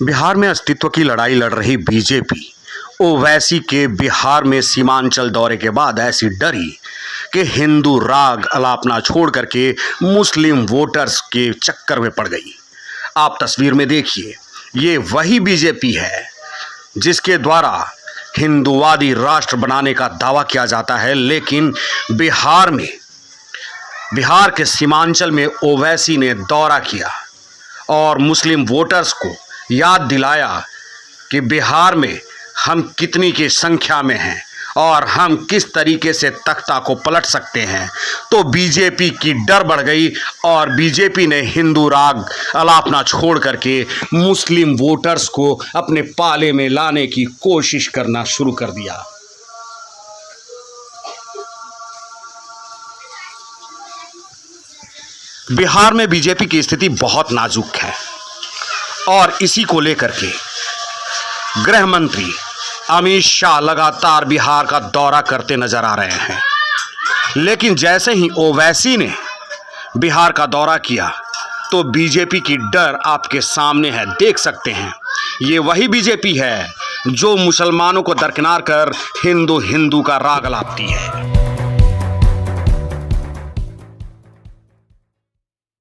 बिहार में अस्तित्व की लड़ाई लड़ रही बीजेपी ओवैसी के बिहार में सीमांचल दौरे के बाद ऐसी डरी कि हिंदू राग अलापना छोड़ करके मुस्लिम वोटर्स के चक्कर में पड़ गई। आप तस्वीर में देखिए, ये वही बीजेपी है जिसके द्वारा हिंदूवादी राष्ट्र बनाने का दावा किया जाता है, लेकिन बिहार के सीमांचल में ओवैसी ने दौरा किया और मुस्लिम वोटर्स को याद दिलाया कि बिहार में हम कितनी की संख्या में हैं और हम किस तरीके से तख्ता को पलट सकते हैं। तो बीजेपी की डर बढ़ गई और बीजेपी ने हिंदू राग अलापना छोड़ करके मुस्लिम वोटर्स को अपने पाले में लाने की कोशिश करना शुरू कर दिया। बिहार में बीजेपी की स्थिति बहुत नाजुक है और इसी को लेकर के गृह मंत्री अमित शाह लगातार बिहार का दौरा करते नजर आ रहे हैं। लेकिन जैसे ही ओवैसी ने बिहार का दौरा किया तो बीजेपी की डर आपके सामने है, देख सकते हैं। ये वही बीजेपी है जो मुसलमानों को दरकिनार कर हिंदू का राग अलापती है।